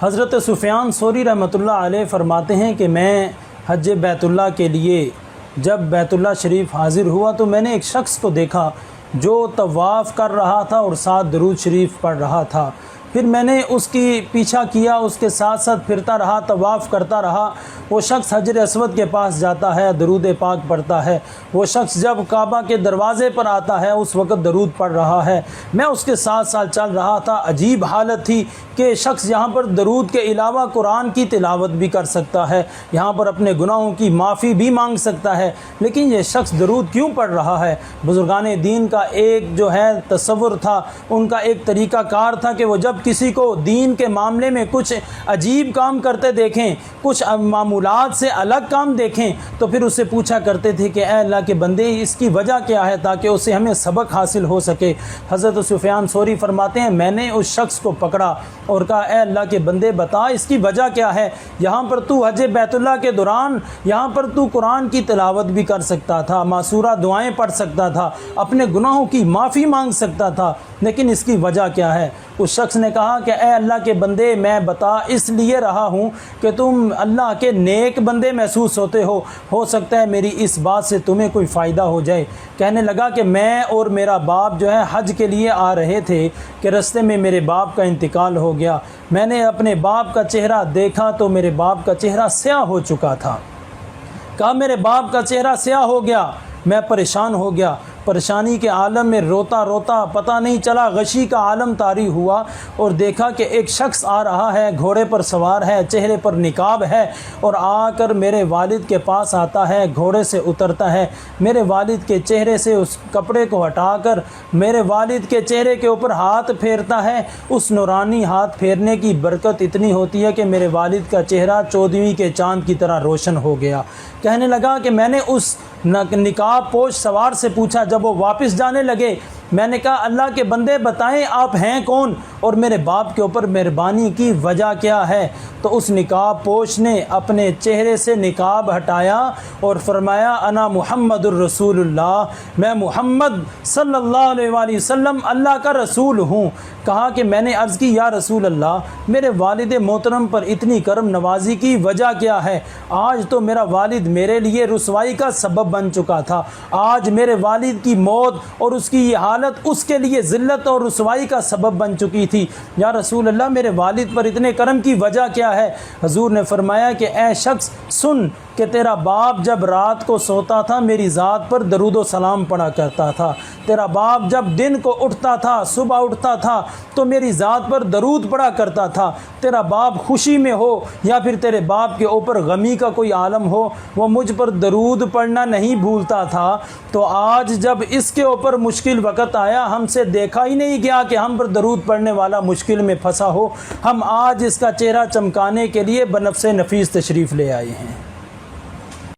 حضرت سفیان ثوری رحمۃ اللہ علیہ فرماتے ہیں کہ میں حج بیت اللہ کے لیے جب بیت اللہ شریف حاضر ہوا تو میں نے ایک شخص کو دیکھا جو طواف کر رہا تھا اور ساتھ درود شریف پڑھ رہا تھا۔ پھر میں نے اس کی پیچھا کیا، اس کے ساتھ ساتھ پھرتا رہا، طواف کرتا رہا۔ وہ شخص حجر اسود کے پاس جاتا ہے، درود پاک پڑھتا ہے۔ وہ شخص جب کعبہ کے دروازے پر آتا ہے اس وقت درود پڑھ رہا ہے۔ میں اس کے ساتھ ساتھ چل رہا تھا۔ عجیب حالت تھی کہ شخص یہاں پر درود کے علاوہ قرآن کی تلاوت بھی کر سکتا ہے، یہاں پر اپنے گناہوں کی معافی بھی مانگ سکتا ہے، لیکن یہ شخص درود کیوں پڑھ رہا ہے؟ بزرگان دین کا ایک جو ہے تصور تھا، ان کا ایک طریقہ کار تھا کہ وہ جب کسی کو دین کے معاملے میں کچھ عجیب کام کرتے دیکھیں، کچھ معمولات سے الگ کام دیکھیں تو پھر اس سے پوچھا کرتے تھے کہ اے اللہ کے بندے اس کی وجہ کیا ہے، تاکہ اسے ہمیں سبق حاصل ہو سکے۔ حضرت سفیان ثوری فرماتے ہیں میں نے اس شخص کو پکڑا اور کہا اے اللہ کے بندے بتا اس کی وجہ کیا ہے؟ یہاں پر تو حج بیت اللہ کے دوران یہاں پر تو قرآن کی تلاوت بھی کر سکتا تھا، معصورہ دعائیں پڑھ سکتا تھا، اپنے گناہوں کی معافی مانگ سکتا تھا، لیکن اس کی وجہ کیا ہے؟ اس شخص نے کہا کہ اے اللہ کے بندے میں بتا اس لیے رہا ہوں کہ تم اللہ کے نیک بندے محسوس ہوتے ہو سکتا ہے میری اس بات سے تمہیں کوئی فائدہ ہو جائے۔ کہنے لگا کہ میں اور میرا باپ جو ہے حج کے لیے آ رہے تھے کہ رستے میں میرے باپ کا انتقال ہو گیا۔ میں نے اپنے باپ کا چہرہ دیکھا تو میرے باپ کا چہرہ سیاہ ہو چکا تھا۔ کہا میرے باپ کا چہرہ سیاہ ہو گیا، میں پریشان ہو گیا، پریشانی کے عالم میں روتا روتا پتہ نہیں چلا غشی کا عالم طاری ہوا اور دیکھا کہ ایک شخص آ رہا ہے، گھوڑے پر سوار ہے، چہرے پر نقاب ہے اور آ کر میرے والد کے پاس آتا ہے، گھوڑے سے اترتا ہے، میرے والد کے چہرے سے اس کپڑے کو ہٹا کر میرے والد کے چہرے کے اوپر ہاتھ پھیرتا ہے۔ اس نورانی ہاتھ پھیرنے کی برکت اتنی ہوتی ہے کہ میرے والد کا چہرہ 14ویں کے چاند کی طرح روشن ہو گیا۔ کہنے لگا کہ میں نے اس نقاب پوش سوار سے پوچھا جب وہ واپس جانے لگے، میں نے کہا اللہ کے بندے بتائیں آپ ہیں کون اور میرے باپ کے اوپر مہربانی کی وجہ کیا ہے؟ تو اس نقاب پوش نے اپنے چہرے سے نقاب ہٹایا اور فرمایا انا محمد الرسول اللہ، میں محمد صلی اللہ علیہ وآلہ وسلم اللہ کا رسول ہوں۔ کہا کہ میں نے عرض کی یا رسول اللہ میرے والد محترم پر اتنی کرم نوازی کی وجہ کیا ہے؟ آج تو میرا والد میرے لیے رسوائی کا سبب بن چکا تھا، آج میرے والد کی موت اور اس کی یہ حالت اس کے لیے ذلت اور رسوائی کا سبب بن چکی تھی۔ یا رسول اللہ میرے والد پر اتنے کرم کی وجہ کیا ہے؟ حضور نے فرمایا کہ اے شخص سن کہ تیرا باپ جب رات کو سوتا تھا میری ذات پر درود و سلام پڑھا کرتا تھا، تیرا باپ جب دن کو اٹھتا تھا، صبح اٹھتا تھا تو میری ذات پر درود پڑھا کرتا تھا، تیرا باپ خوشی میں ہو یا پھر تیرے باپ کے اوپر غمی کا کوئی عالم ہو وہ مجھ پر درود پڑھنا نہیں بھولتا تھا۔ تو آج جب اس کے اوپر مشکل وقت آیا ہم سے دیکھا ہی نہیں گیا کہ ہم پر درود پڑھنے والا مشکل میں پھنسا ہو، ہم آج اس کا چہرہ چمکانے کے لیے بنفس نفیس تشریف لے آئے ہیں۔